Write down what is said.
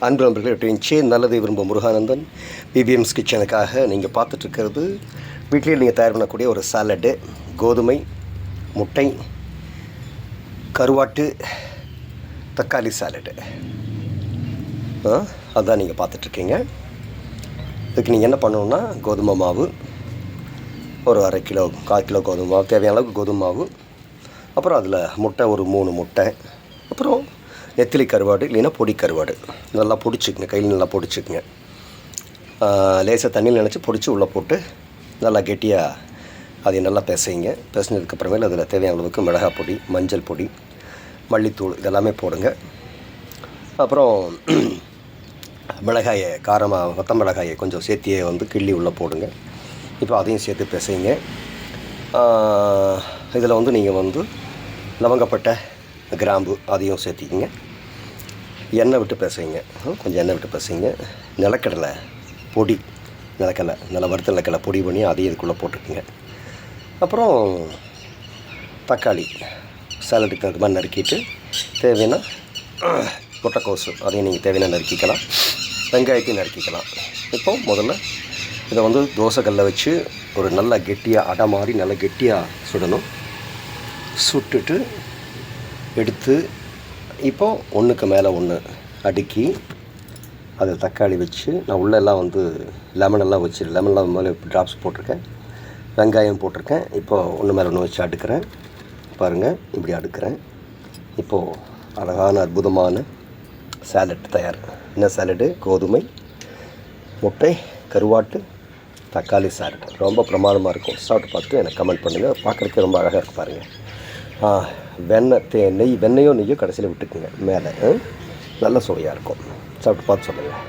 அன்பு நண்பர்களே, எப்படின்ச்சு நல்லதை விரும்பும் முருகானந்தன் பிபிஎம்ஸ் கிச்சனுக்காக நீங்கள் பார்த்துட்ருக்கிறது வீட்டிலேயே நீங்கள் தயார் பண்ணக்கூடிய ஒரு சாலடு. கோதுமை, முட்டை, கருவாட்டு, தக்காளி சாலடு. அதுதான் நீங்கள் பார்த்துட்ருக்கீங்க. இதுக்கு நீங்கள் என்ன பண்ணணுன்னா, கோதுமை மாவு ஒரு 1/2 கிலோ 1/4 கிலோ கோதுமை மாவு, தேவையான அளவுக்கு கோதுமை மாவு, அப்புறம் அதில் முட்டை ஒரு 3 முட்டை, அப்புறம் நெத்திலி கருவாடு இல்லைன்னா பொடி கருவாடு நல்லா பொடிச்சுக்குங்க, கையில் நல்லா பொடிச்சுக்குங்க. லேசாக தண்ணியில் நினச்சி பொடிச்சு உள்ளே போட்டு நல்லா கெட்டியாக அதை நல்லா பிசைங்க. பிசைஞ்சதுக்கப்புறமேல அதில் தேவையான அளவுக்கு மிளகாய் பொடி, மஞ்சள் பொடி, மல்லித்தூள் இதெல்லாமே போடுங்க. அப்புறம் மிளகாயை காரமாக வத்த மிளகாயை கொஞ்சம் சேர்த்தியே கிள்ளி உள்ளே போடுங்க. இப்போ அதையும் சேர்த்து பிசைங்க. இதில் நீங்கள் லவங்கப்பட்டை, கிராம்பு அதையும் சேர்த்திக்கிங்க. எண்ணெய் விட்டு பிசைங்க, கொஞ்சம் எண்ணெய் விட்டு பிசைங்க. நிலக்கடலை பொடி, நிலக்கடலை நல்லா வறுத்த நிலக்கடலை பொடி பண்ணி அதையும் இதுக்குள்ளே போட்டுக்குங்க. அப்புறம் தக்காளி சாலட்டுக்கு அது மாதிரி நறுக்கிட்டு தேவைன்னா முட்டைக்கோசு அதையும் நீங்கள் தேவையான நறுக்கிக்கலாம், வெங்காயத்தையும் நறுக்கிக்கலாம். இப்போ முதல்ல இதை தோசைக்கல்லை வச்சு ஒரு நல்லா கெட்டியாக அடை மாதிரி நல்லா கெட்டியாக சுடணும். சுட்டுட்டு எடுத்து இப்போது ஒன்றுக்கு மேலே ஒன்று அடுக்கி அதில் தக்காளி வச்சு நான் உள்ளெல்லாம் லெமனெல்லாம் வச்சு லெமன்லாம் மேலே ட்ராப்ஸ் போட்டிருக்கேன், வெங்காயம் போட்டிருக்கேன். இப்போது ஒன்று மேலே ஒன்று வச்சு அடுக்கிறேன். பாருங்கள், இப்படி அடுக்கிறேன். இப்போது அழகான அற்புதமான சாலட் தயார். என்ன சாலடு? கோதுமை, முட்டை, கருவாட்டு, தக்காளி சாலட். ரொம்ப பிரமாதமாக இருக்கும். சாப்பிட்டு பார்த்துட்டு எனக்கு கமெண்ட் பண்ணுங்கள். பார்க்குறதுக்கு ரொம்ப அழகாக இருக்குது பாருங்கள். வெண்ணெய், வெண்ணெயோ நெய்யோ கடைசியில் விட்டுக்குங்க மேலே. நல்ல சுவையாக இருக்கும். சாப்பிட்டு பார்த்து சொல்லுங்கள்.